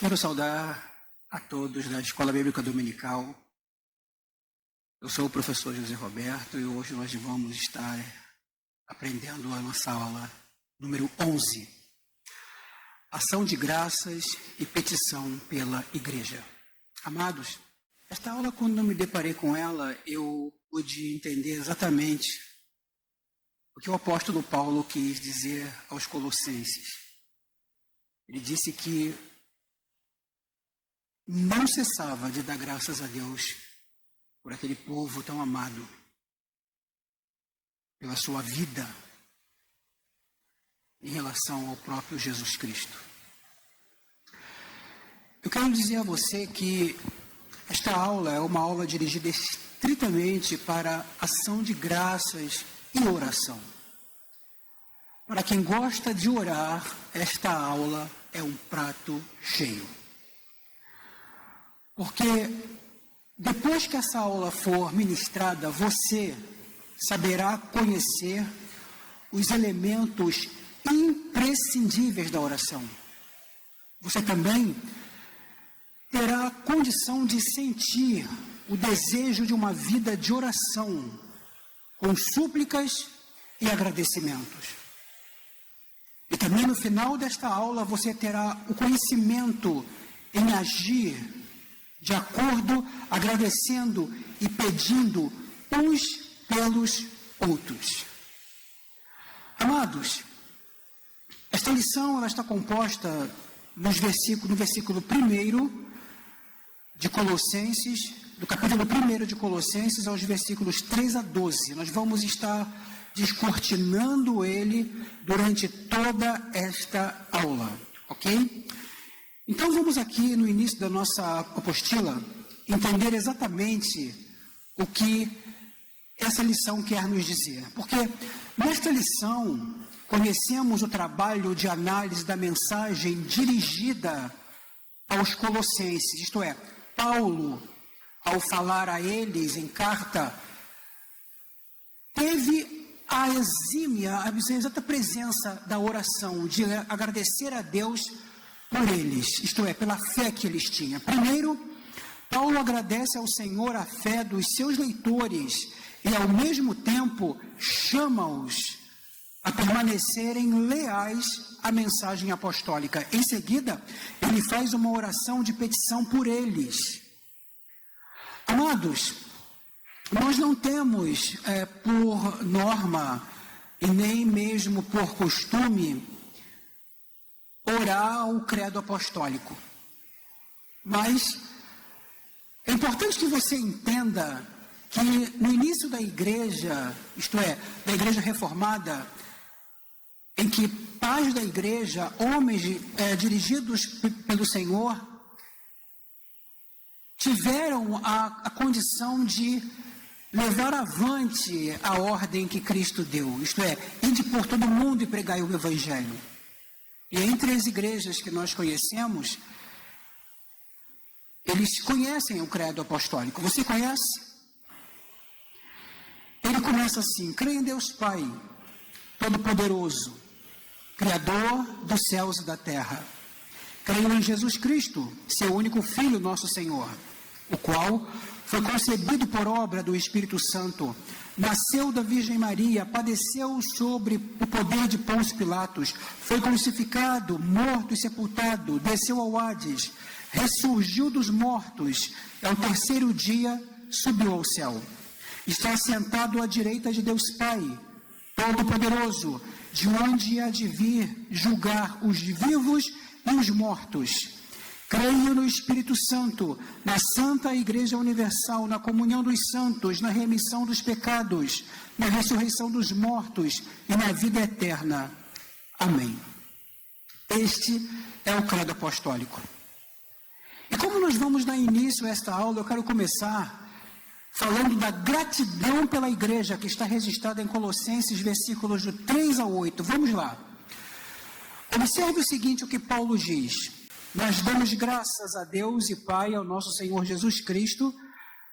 Quero saudar a todos da Escola Bíblica Dominical. Eu sou o professor José Roberto e hoje nós vamos estar aprendendo a nossa aula número 11. Ação de graças e petição pela igreja. Amados, esta aula, quando eu me deparei com ela, eu pude entender exatamente o que o apóstolo Paulo quis dizer aos Colossenses. Ele disse que não cessava de dar graças a Deus por aquele povo tão amado, pela sua vida em relação ao próprio Jesus Cristo. Eu quero dizer a você que esta aula é uma aula dirigida estritamente para ação de graças e oração. Para quem gosta de orar, esta aula é um prato cheio. Porque depois que essa aula for ministrada, você saberá conhecer os elementos imprescindíveis da oração. Você também terá a condição de sentir o desejo de uma vida de oração, com súplicas e agradecimentos. E também no final desta aula você terá o conhecimento em agir de acordo, agradecendo e pedindo uns pelos outros. Amados, esta lição ela está composta no versículo 1 de Colossenses, do capítulo 1 de Colossenses aos versículos 3 a 12. Nós vamos estar descortinando ele durante toda esta aula, ok? Então vamos aqui no início da nossa apostila entender exatamente o que essa lição quer nos dizer. Porque nesta lição conhecemos o trabalho de análise da mensagem dirigida aos Colossenses, isto é, Paulo, ao falar a eles em carta, teve a exata presença da oração, de agradecer a Deus por eles, isto é, pela fé que eles tinham. Primeiro, Paulo agradece ao Senhor a fé dos seus leitores e, ao mesmo tempo, chama-os a permanecerem leais à mensagem apostólica. Em seguida, ele faz uma oração de petição por eles. Amados, nós não temos por norma e nem mesmo por costume orar o credo apostólico. Mas é importante que você entenda que no início da igreja, isto é, da igreja reformada, em que pais da igreja, homens dirigidos pelo Senhor, tiveram a condição de levar avante a ordem que Cristo deu, isto é, ide por todo mundo e pregai o Evangelho. E entre as igrejas que nós conhecemos, eles conhecem o credo apostólico. Você conhece? Ele começa assim: creio em Deus Pai, Todo-Poderoso, Criador dos céus e da terra. Creio em Jesus Cristo, seu único Filho, nosso Senhor, o qual foi concebido por obra do Espírito Santo, nasceu da Virgem Maria, padeceu sobre o poder de Pôncio Pilatos, foi crucificado, morto e sepultado, desceu ao Hades, ressurgiu dos mortos, ao terceiro dia subiu ao céu. Está sentado à direita de Deus Pai, Todo-Poderoso, de onde há de vir julgar os vivos e os mortos. Creio no Espírito Santo, na Santa Igreja Universal, na comunhão dos santos, na remissão dos pecados, na ressurreição dos mortos e na vida eterna. Amém. Este é o credo apostólico. E como nós vamos dar início a esta aula, eu quero começar falando da gratidão pela igreja, que está registrada em Colossenses, versículos de 3 a 8. Vamos lá. Observe o seguinte, o que Paulo diz: nós damos graças a Deus e Pai, ao nosso Senhor Jesus Cristo,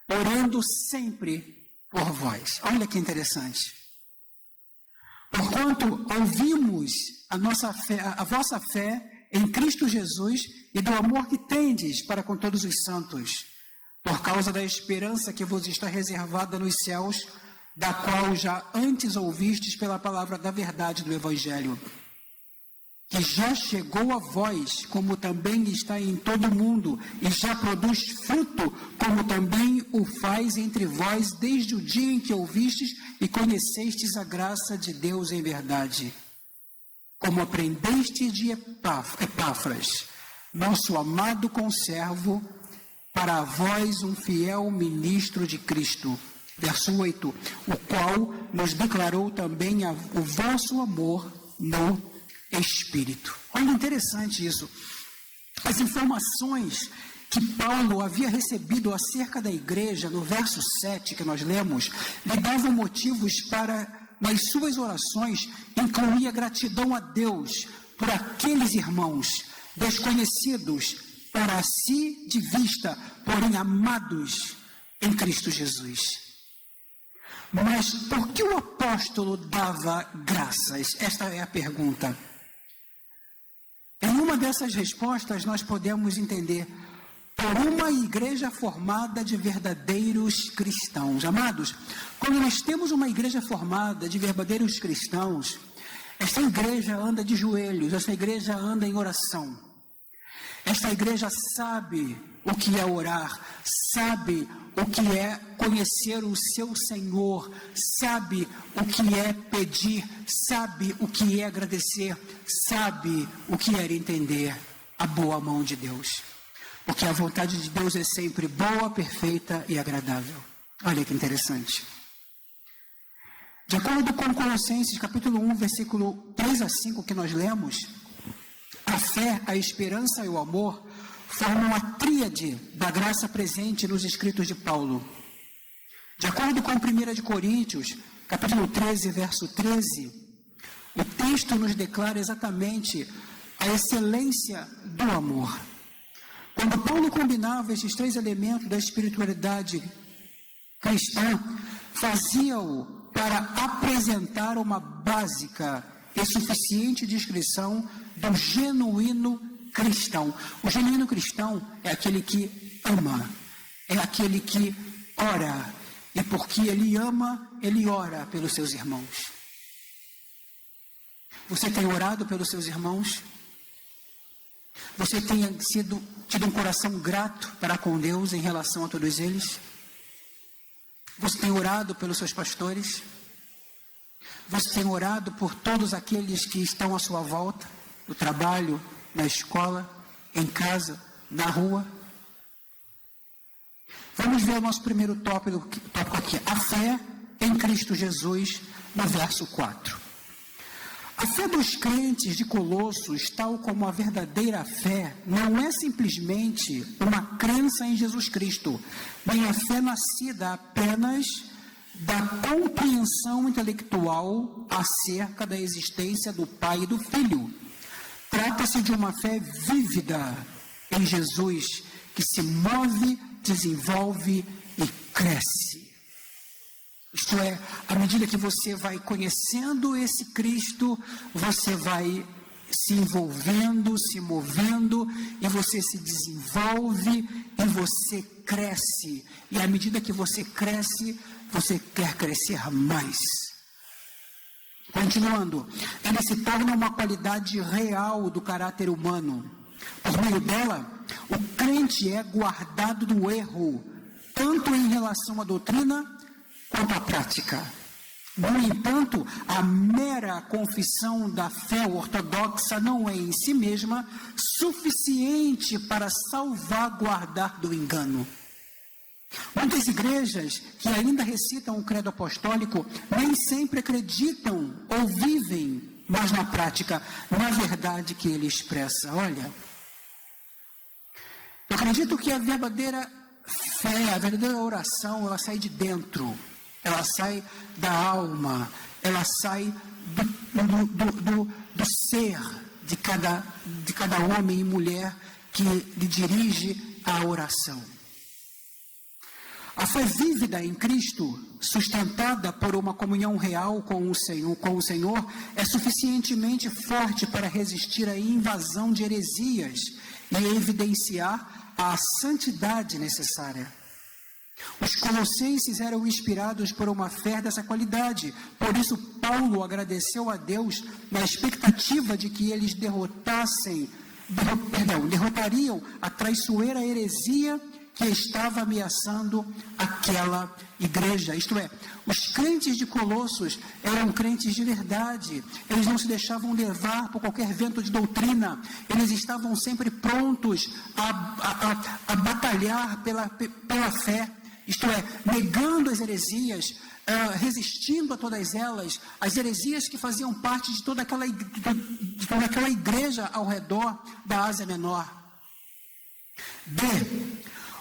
orando sempre por vós. Olha que interessante. Porquanto ouvimos a vossa fé em Cristo Jesus e do amor que tendes para com todos os santos, por causa da esperança que vos está reservada nos céus, da qual já antes ouvistes pela palavra da verdade do Evangelho, que já chegou a vós, como também está em todo o mundo, e já produz fruto, como também o faz entre vós, desde o dia em que ouvistes e conhecestes a graça de Deus em verdade. Como aprendeste de Epáfras, nosso amado conservo, para vós um fiel ministro de Cristo. Verso 8, o qual nos declarou também o vosso amor no Espírito. Olha, interessante isso. As informações que Paulo havia recebido acerca da igreja, no verso 7 que nós lemos, lhe davam motivos para, nas suas orações, incluir a gratidão a Deus por aqueles irmãos desconhecidos para si de vista, porém amados em Cristo Jesus. Mas por que o apóstolo dava graças? Esta é a pergunta. Em uma dessas respostas, nós podemos entender por uma igreja formada de verdadeiros cristãos. Amados, quando nós temos uma igreja formada de verdadeiros cristãos, esta igreja anda de joelhos, esta igreja anda em oração. Esta igreja sabe o que é orar, sabe o que é conhecer o seu Senhor, sabe o que é pedir, sabe o que é agradecer, sabe o que é entender a boa mão de Deus. Porque a vontade de Deus é sempre boa, perfeita e agradável. Olha que interessante. De acordo com Colossenses, capítulo 1, versículo 3 a 5, que nós lemos, a fé, a esperança e o amor formam a tríade da graça presente nos escritos de Paulo. De acordo com 1 de Coríntios, capítulo 13, verso 13, o texto nos declara exatamente a excelência do amor. Quando Paulo combinava esses três elementos da espiritualidade cristã, fazia-o para apresentar uma básica e suficiente descrição do genuíno cristão. O genuíno cristão é aquele que ama, é aquele que ora, e porque ele ama, ele ora pelos seus irmãos. Você tem orado pelos seus irmãos? Você tem tido um coração grato para com Deus em relação a todos eles? Você tem orado pelos seus pastores? Você tem orado por todos aqueles que estão à sua volta, no trabalho, na escola, em casa, na rua? Vamos ver o nosso primeiro tópico aqui, a fé em Cristo Jesus, no verso 4. A fé dos crentes de Colossos, tal como a verdadeira fé, não é simplesmente uma crença em Jesus Cristo, nem a fé nascida apenas da compreensão intelectual acerca da existência do Pai e do Filho. Trata-se de uma fé vívida em Jesus, que se move, desenvolve e cresce. Isto é, à medida que você vai conhecendo esse Cristo, você vai se envolvendo, se movendo, e você se desenvolve, e você cresce. E à medida que você cresce, você quer crescer mais. Continuando, ela se torna uma qualidade real do caráter humano. Por meio dela, o crente é guardado do erro, tanto em relação à doutrina quanto à prática. No entanto, a mera confissão da fé ortodoxa não é em si mesma suficiente para salvaguardar do engano. Muitas igrejas que ainda recitam o credo apostólico nem sempre acreditam ou vivem, mas na prática, na verdade que ele expressa. Olha, eu acredito que a verdadeira fé, a verdadeira oração, ela sai de dentro, ela sai da alma, ela sai do ser de cada homem e mulher que lhe dirige a oração. A fé vívida em Cristo, sustentada por uma comunhão real com o Senhor, é suficientemente forte para resistir à invasão de heresias e evidenciar a santidade necessária. Os colossenses eram inspirados por uma fé dessa qualidade, por isso Paulo agradeceu a Deus na expectativa de que eles derrotariam a traiçoeira heresia que estava ameaçando aquela igreja. Isto é, os crentes de Colossos eram crentes de verdade. Eles não se deixavam levar por qualquer vento de doutrina. Eles estavam sempre prontos a batalhar pela fé. Isto é, negando as heresias, resistindo a todas elas, as heresias que faziam parte de toda aquela igreja ao redor da Ásia Menor.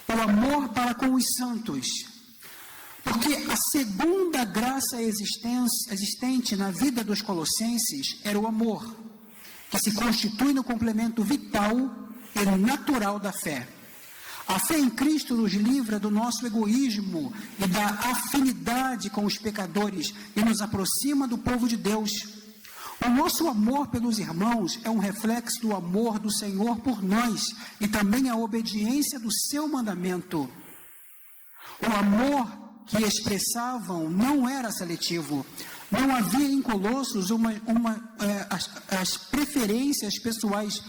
O amor para com os santos. Porque a segunda graça existente na vida dos colossenses era o amor, que se constitui no complemento vital e natural da fé. A fé em Cristo nos livra do nosso egoísmo e da afinidade com os pecadores e nos aproxima do povo de Deus. O nosso amor pelos irmãos é um reflexo do amor do Senhor por nós e também a obediência do seu mandamento. O amor que expressavam não era seletivo. Não havia em Colossos as preferências pessoais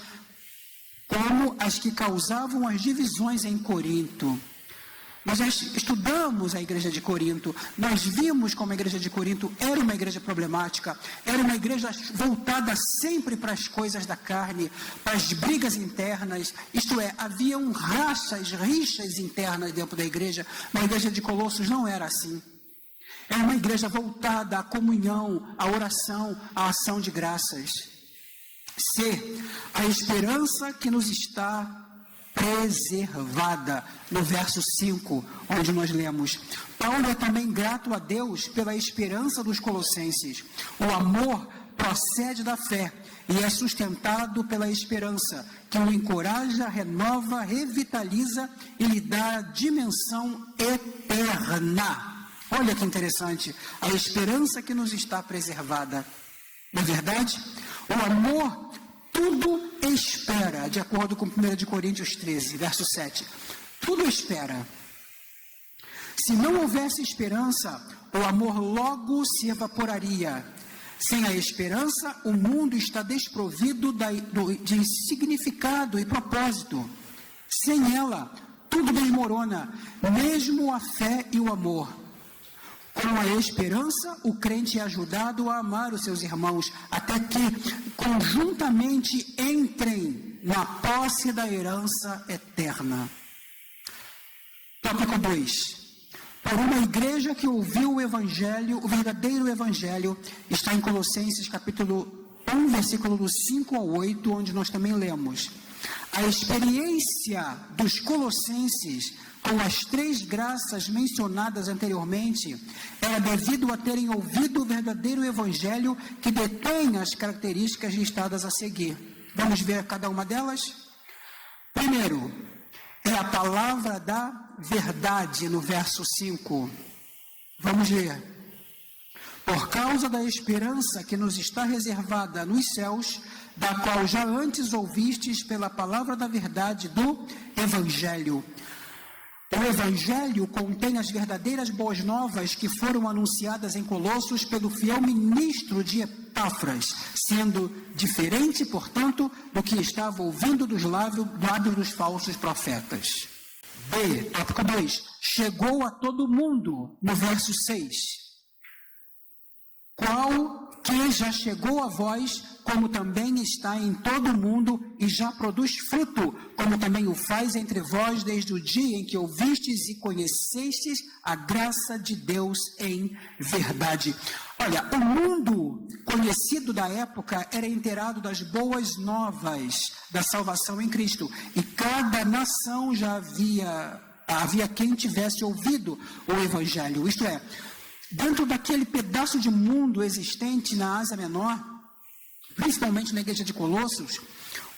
como as que causavam as divisões em Corinto. Nós estudamos a igreja de Corinto, nós vimos como a igreja de Corinto era uma igreja problemática, era uma igreja voltada sempre para as coisas da carne, para as brigas internas, isto é, haviam rixas internas dentro da igreja. Na igreja de Colossos não era assim. Era uma igreja voltada à comunhão, à oração, à ação de graças. A esperança que nos está preservada, no verso 5, onde nós lemos: Paulo é também grato a Deus pela esperança dos colossenses. O amor procede da fé e é sustentado pela esperança, que o encoraja, renova, revitaliza e lhe dá dimensão eterna. Olha que interessante, a esperança que nos está preservada. Não é verdade? O amor tudo espera, de acordo com 1 Coríntios 13, verso 7. Tudo espera. Se não houvesse esperança, o amor logo se evaporaria. Sem a esperança, o mundo está desprovido de significado e propósito. Sem ela, tudo desmorona, mesmo a fé e o amor. Com a esperança, o crente é ajudado a amar os seus irmãos, até que conjuntamente entrem na posse da herança eterna. Tópico 2. Por uma igreja que ouviu o evangelho, o verdadeiro evangelho, está em Colossenses capítulo 1, versículo do 5 ao 8, onde nós também lemos. A experiência dos colossenses com as 3 graças mencionadas anteriormente era devido a terem ouvido o verdadeiro evangelho que detém as características listadas a seguir. Vamos ver cada uma delas? Primeiro, é a palavra da verdade, no verso 5. Vamos ver. Por causa da esperança que nos está reservada nos céus, da qual já antes ouvistes pela palavra da verdade do evangelho. O Evangelho contém as verdadeiras boas novas que foram anunciadas em Colossos pelo fiel ministro de Epáfras, sendo diferente, portanto, do que estava ouvindo dos lábios dos falsos profetas. Tópico 2. Chegou a todo mundo, no verso 6. Qual que já chegou a vós, como também está em todo o mundo e já produz fruto, como também o faz entre vós desde o dia em que ouvistes e conhecestes a graça de Deus em verdade. Olha, o mundo conhecido da época era inteirado das boas novas da salvação em Cristo, e cada nação já havia quem tivesse ouvido o evangelho, isto é, dentro daquele pedaço de mundo existente na Ásia Menor, principalmente na igreja de Colossos,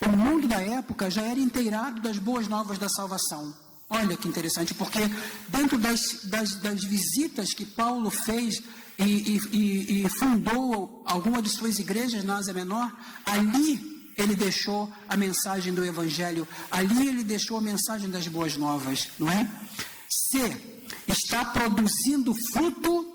o mundo da época já era inteirado das boas novas da salvação. Olha que interessante, porque dentro das visitas que Paulo fez e fundou alguma de suas igrejas na Ásia Menor, ali ele deixou a mensagem do Evangelho, ali ele deixou a mensagem das boas novas, não é? C, está produzindo fruto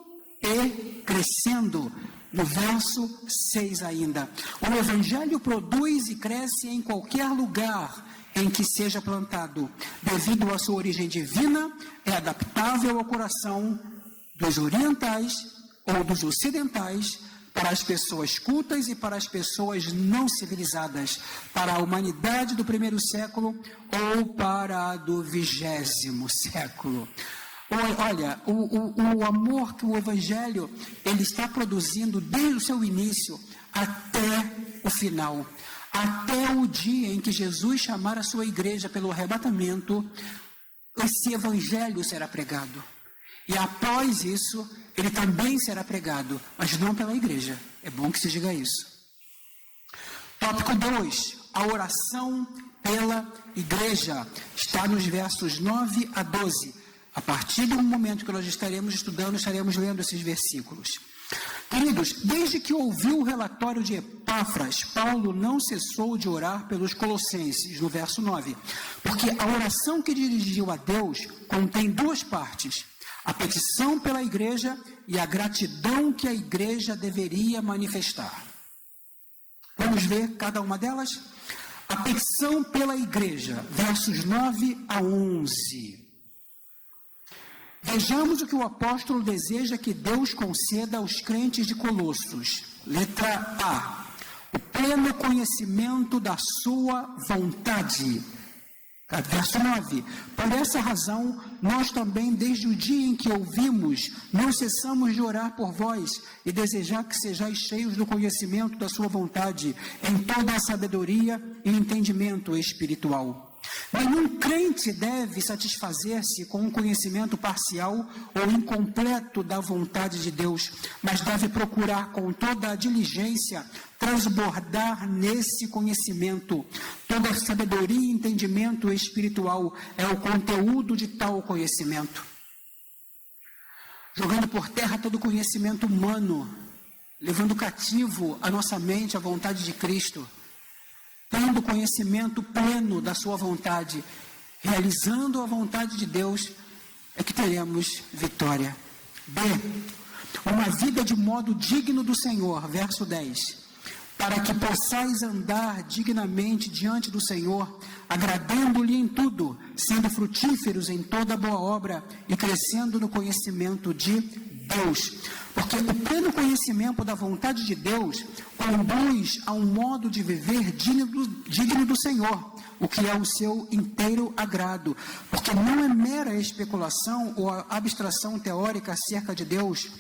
e crescendo. No verso 6 ainda, o Evangelho produz e cresce em qualquer lugar em que seja plantado, devido à sua origem divina, é adaptável ao coração dos orientais ou dos ocidentais, para as pessoas cultas e para as pessoas não civilizadas, para a humanidade do 1º século ou para a do 20º século. Olha, o amor que o Evangelho ele está produzindo desde o seu início até o final, até o dia em que Jesus chamar a sua igreja pelo arrebatamento, esse Evangelho será pregado. E após isso, ele também será pregado, mas não pela igreja. É bom que se diga isso. Tópico 2, a oração pela igreja, está nos versos 9 a 12. A partir do momento que nós estaremos estudando, estaremos lendo esses versículos. Queridos, desde que ouviu o relatório de Epáfras, Paulo não cessou de orar pelos colossenses, no verso 9, porque a oração que dirigiu a Deus contém duas partes, a petição pela igreja e a gratidão que a igreja deveria manifestar. Vamos ver cada uma delas? A petição pela igreja, versos 9 a 11. Vejamos o que o apóstolo deseja que Deus conceda aos crentes de Colossos. Letra A. O pleno conhecimento da sua vontade. Verso 9. Por essa razão, nós também, desde o dia em que ouvimos, não cessamos de orar por vós e desejar que sejais cheios do conhecimento da sua vontade, em toda a sabedoria e entendimento espiritual. Nenhum crente deve satisfazer-se com um conhecimento parcial ou incompleto da vontade de Deus, mas deve procurar com toda a diligência transbordar nesse conhecimento. Toda a sabedoria e entendimento espiritual é o conteúdo de tal conhecimento. Jogando por terra todo conhecimento humano, levando cativo a nossa mente à vontade de Cristo, tendo conhecimento pleno da sua vontade, realizando a vontade de Deus, é que teremos vitória. B. Uma vida de modo digno do Senhor, verso 10. Para que possais andar dignamente diante do Senhor, agradando-lhe em tudo, sendo frutíferos em toda boa obra e crescendo no conhecimento de Deus. Porque o pleno conhecimento da vontade de Deus conduz a um modo de viver digno do Senhor, o que é o seu inteiro agrado. Porque não é mera especulação ou abstração teórica acerca de Deus,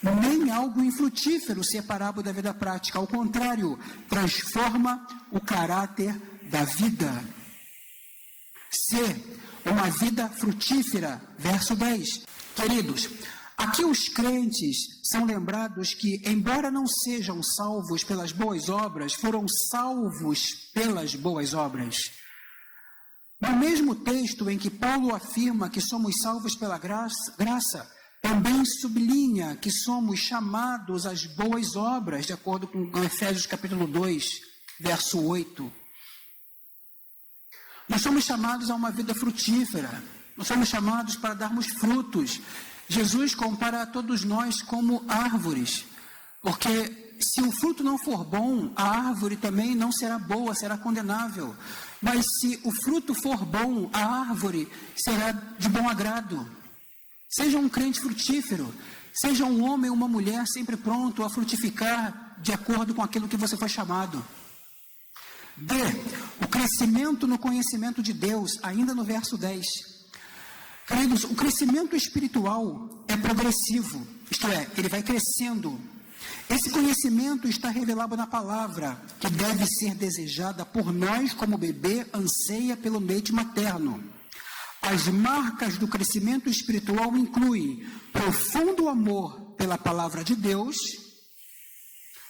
nem algo infrutífero separado da vida prática. Ao contrário, transforma o caráter da vida. C. Uma vida frutífera, verso 10. Queridos, aqui os crentes são lembrados que, embora não sejam salvos pelas boas obras, foram salvos pelas boas obras. No mesmo texto em que Paulo afirma que somos salvos pela graça, também sublinha que somos chamados às boas obras, de acordo com Efésios capítulo 2, verso 8. Nós somos chamados a uma vida frutífera, nós somos chamados para darmos frutos. Jesus compara a todos nós como árvores, porque se o fruto não for bom, a árvore também não será boa, será condenável. Mas se o fruto for bom, a árvore será de bom agrado. Seja um crente frutífero, seja um homem ou uma mulher sempre pronto a frutificar de acordo com aquilo que você foi chamado. D. O crescimento no conhecimento de Deus, ainda no verso 10. Queridos, o crescimento espiritual é progressivo, isto é, ele vai crescendo. Esse conhecimento está revelado na palavra, que deve ser desejada por nós como bebê anseia pelo leite materno. As marcas do crescimento espiritual incluem profundo amor pela palavra de Deus,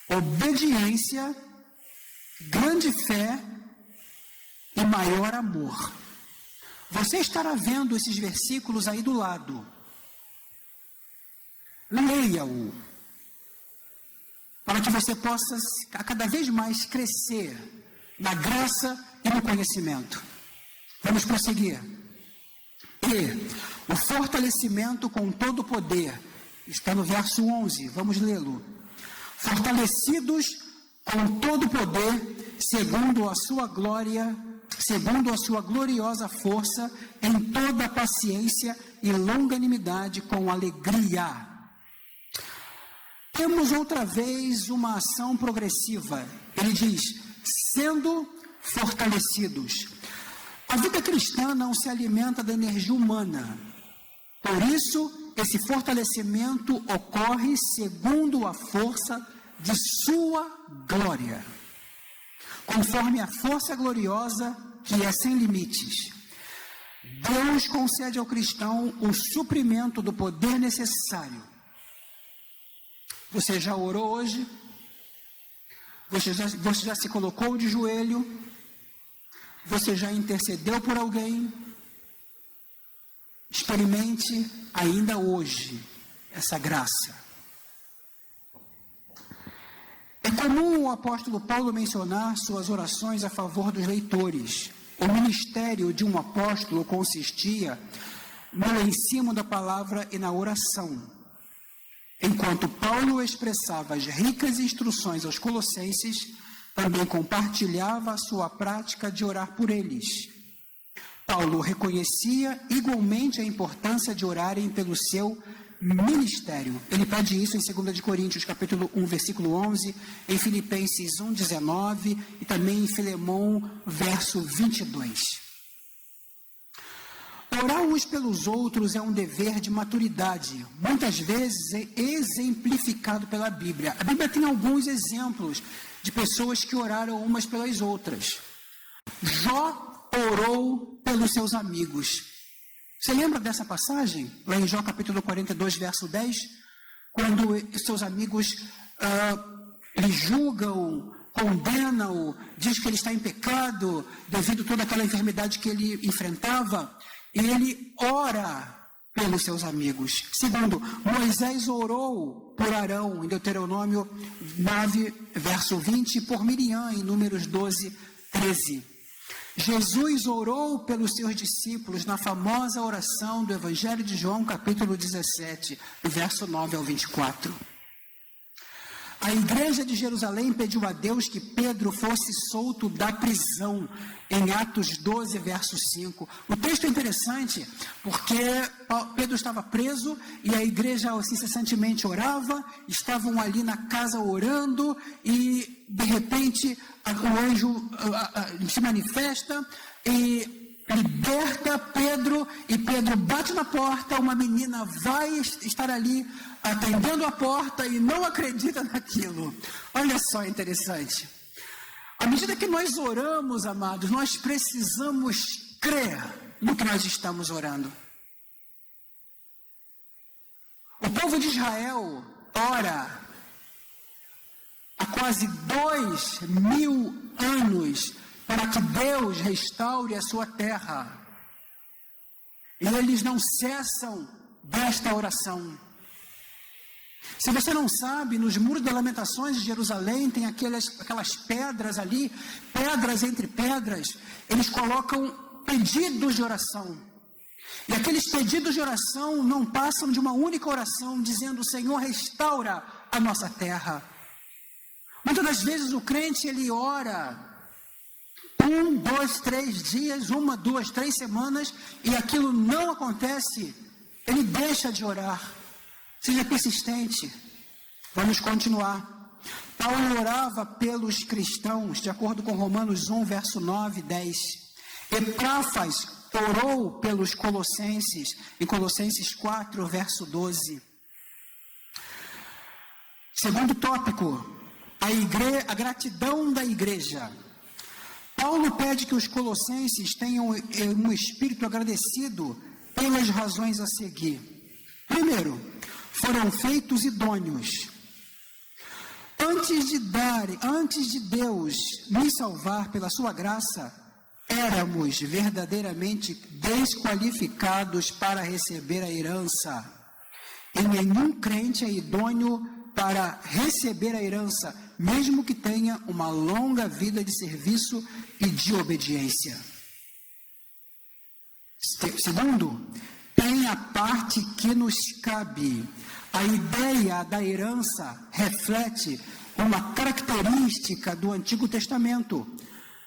obediência, grande fé e maior amor. Você estará vendo esses versículos aí do lado. Leia-o, para que você possa cada vez mais crescer na graça e no conhecimento. Vamos prosseguir. E o fortalecimento com todo o poder, está no verso 11, vamos lê-lo. Fortalecidos com todo o poder, segundo a sua glória, segundo a sua gloriosa força, em toda a paciência e longanimidade com alegria. Temos outra vez uma ação progressiva. Ele diz, sendo fortalecidos. A vida cristã não se alimenta da energia humana. Por isso, esse fortalecimento ocorre segundo a força de sua glória, conforme a força gloriosa que é sem limites. Deus concede ao cristão o suprimento do poder necessário. Você já orou hoje? Você já se colocou de joelho? Você já intercedeu por alguém? Experimente ainda hoje essa graça. É comum o apóstolo Paulo mencionar suas orações a favor dos leitores. O ministério de um apóstolo consistia no ensino da palavra e na oração. Enquanto Paulo expressava as ricas instruções aos colossenses, também compartilhava a sua prática de orar por eles. Paulo reconhecia igualmente a importância de orarem pelo seu ministério. Ele pede isso em 2 Coríntios, capítulo 1, versículo 11, em Filipenses 1, 19 e também em Filemão, verso 22. Orar uns pelos outros é um dever de maturidade, muitas vezes é exemplificado pela Bíblia. A Bíblia tem alguns exemplos de pessoas que oraram umas pelas outras. Jó orou pelos seus amigos. Você lembra dessa passagem? Lá em Jó capítulo 42, verso 10, quando seus amigos lhe julgam, condenam-o, diz que ele está em pecado devido a toda aquela enfermidade que ele enfrentava. E ele ora pelos seus amigos. Segundo, Moisés orou por Arão, em Deuteronômio 9, verso 20, e por Miriam, em Números 12, 13. Jesus orou pelos seus discípulos na famosa oração do Evangelho de João, capítulo 17, do verso 9 ao 24. A igreja de Jerusalém pediu a Deus que Pedro fosse solto da prisão, em Atos 12, verso 5. O texto é interessante, porque Pedro estava preso e a igreja incessantemente orava, estavam ali na casa orando e, de repente, o anjo se manifesta e liberta Pedro, e Pedro bate na porta, uma menina vai estar ali atendendo a porta e não acredita naquilo. Olha só, interessante. À medida que nós oramos, amados, nós precisamos crer no que nós estamos orando. O povo de Israel ora há quase 2000 anos para que Deus restaure a sua terra. E eles não cessam desta oração. Se você não sabe, nos muros das Lamentações de Jerusalém tem aquelas pedras ali, pedras entre pedras, eles colocam pedidos de oração. E aqueles pedidos de oração não passam de uma única oração, dizendo: Senhor, restaura a nossa terra. Muitas das vezes o crente, ele ora 1, 2, 3 dias, 1, 2, 3 semanas, e aquilo não acontece, ele deixa de orar. Seja persistente. Vamos continuar. Paulo orava pelos cristãos, de acordo com Romanos 1, verso 9 e 10. Epáfras orou pelos colossenses, em Colossenses 4, verso 12. Segundo tópico, a gratidão da igreja. Paulo pede que os colossenses tenham um espírito agradecido pelas razões a seguir. Primeiro, foram feitos idôneos. Antes de Deus me salvar pela sua graça, éramos verdadeiramente desqualificados para receber a herança. E nenhum crente é idôneo para receber a herança, mesmo que tenha uma longa vida de serviço e de obediência. Segundo, tem a parte que nos cabe. A ideia da herança reflete uma característica do Antigo Testamento.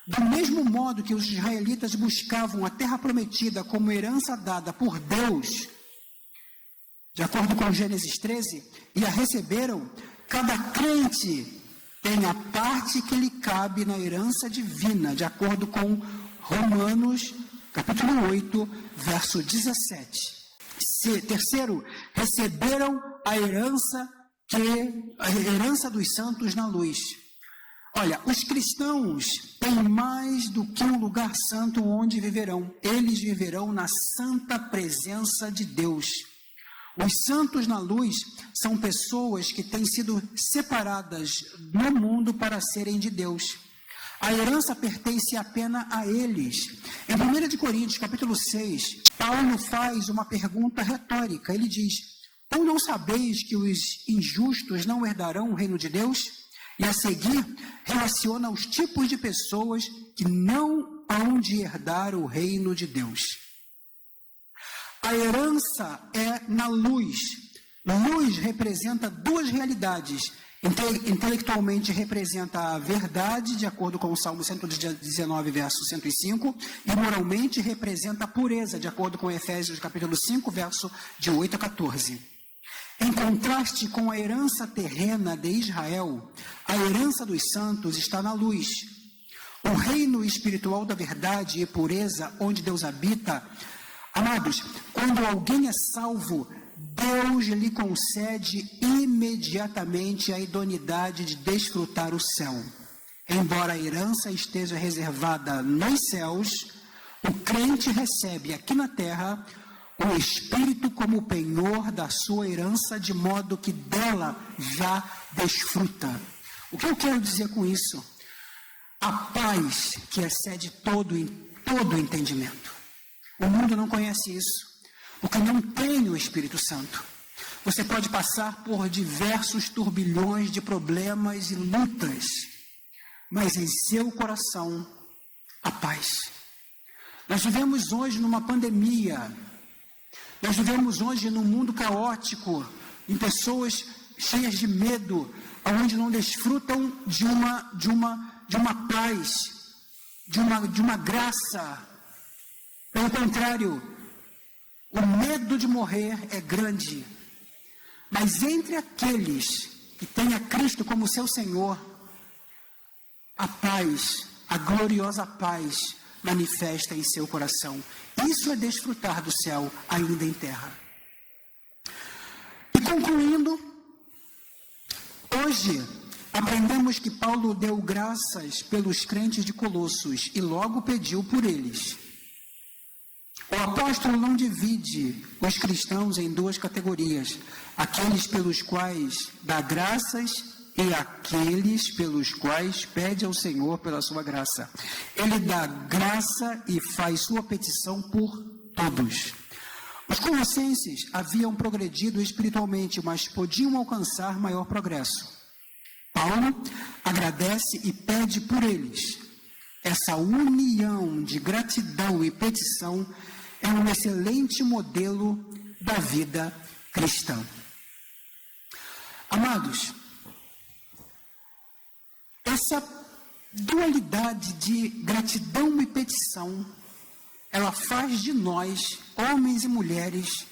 Do mesmo modo que os israelitas buscavam a terra prometida como herança dada por Deus, de acordo com Gênesis 13, e a receberam, cada crente tem a parte que lhe cabe na herança divina, de acordo com Romanos, capítulo 8, verso 17. Terceiro, receberam a herança dos santos na luz. Olha, os cristãos têm mais do que um lugar santo onde viverão. Eles viverão na santa presença de Deus. Os santos na luz são pessoas que têm sido separadas no mundo para serem de Deus. A herança pertence apenas a eles. Em 1 Coríntios, capítulo 6, Paulo faz uma pergunta retórica. Ele diz: ou não sabeis que os injustos não herdarão o reino de Deus? E a seguir, relaciona os tipos de pessoas que não hão de herdar o reino de Deus. A herança é na luz. Luz representa duas realidades. Intelectualmente representa a verdade, de acordo com o Salmo 119, verso 105, e moralmente representa a pureza, de acordo com Efésios capítulo 5, verso de 8 a 14. Em contraste com a herança terrena de Israel, a herança dos santos está na luz. O reino espiritual da verdade e pureza, onde Deus habita. Amados, quando alguém é salvo, Deus lhe concede imediatamente a idoneidade de desfrutar o céu. Embora a herança esteja reservada nos céus, o crente recebe aqui na terra o Espírito como penhor da sua herança, de modo que dela já desfruta. O que eu quero dizer com isso? A paz que excede todo entendimento. O mundo não conhece isso, porque não tem o Espírito Santo. Você pode passar por diversos turbilhões de problemas e lutas, mas em seu coração, a paz. Nós vivemos hoje numa pandemia. Nós vivemos hoje num mundo caótico, em pessoas cheias de medo, onde não desfrutam de uma paz, de uma graça. Pelo contrário, o medo de morrer é grande. Mas entre aqueles que têm a Cristo como seu Senhor, a paz, a gloriosa paz, manifesta em seu coração. Isso é desfrutar do céu ainda em terra. E concluindo, hoje aprendemos que Paulo deu graças pelos crentes de Colossos e logo pediu por eles. O apóstolo não divide os cristãos em duas categorias: aqueles pelos quais dá graças e aqueles pelos quais pede ao Senhor pela sua graça. Ele dá graça e faz sua petição por todos. Os colossenses haviam progredido espiritualmente, mas podiam alcançar maior progresso. Paulo agradece e pede por eles. Essa união de gratidão e petição é um excelente modelo da vida cristã. Amados, essa dualidade de gratidão e petição, ela faz de nós, homens e mulheres,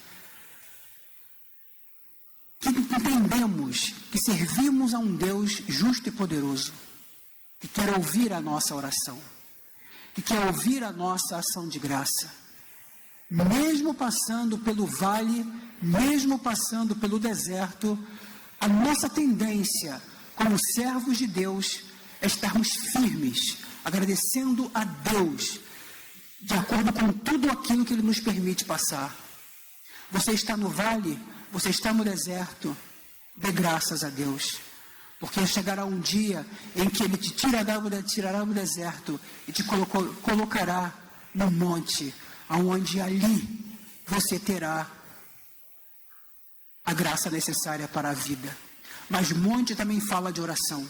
que entendemos que servimos a um Deus justo e poderoso, que quer ouvir a nossa oração, que quer ouvir a nossa ação de graça. Mesmo passando pelo vale, mesmo passando pelo deserto, a nossa tendência, como servos de Deus, é estarmos firmes, agradecendo a Deus, de acordo com tudo aquilo que Ele nos permite passar. Você está no vale, você está no deserto, dê graças a Deus. Porque chegará um dia em que Ele te tirará do deserto e te colocará no monte, onde ali você terá a graça necessária para a vida. Mas monte também fala de oração.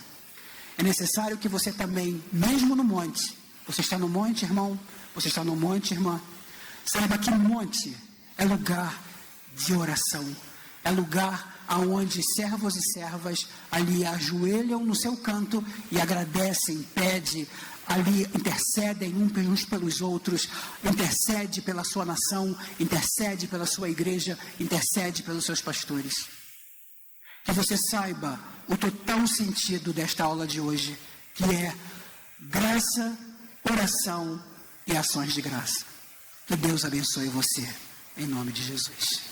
É necessário que você também, mesmo no monte, você está no monte, irmão? Você está no monte, irmã? Saiba que monte é lugar de oração. É lugar aonde servos e servas ali ajoelham no seu canto e agradecem, pedem, ali intercedem uns pelos outros, intercede pela sua nação, intercede pela sua igreja, intercede pelos seus pastores. Que você saiba o total sentido desta aula de hoje, que é graça, oração e ações de graça. Que Deus abençoe você, em nome de Jesus.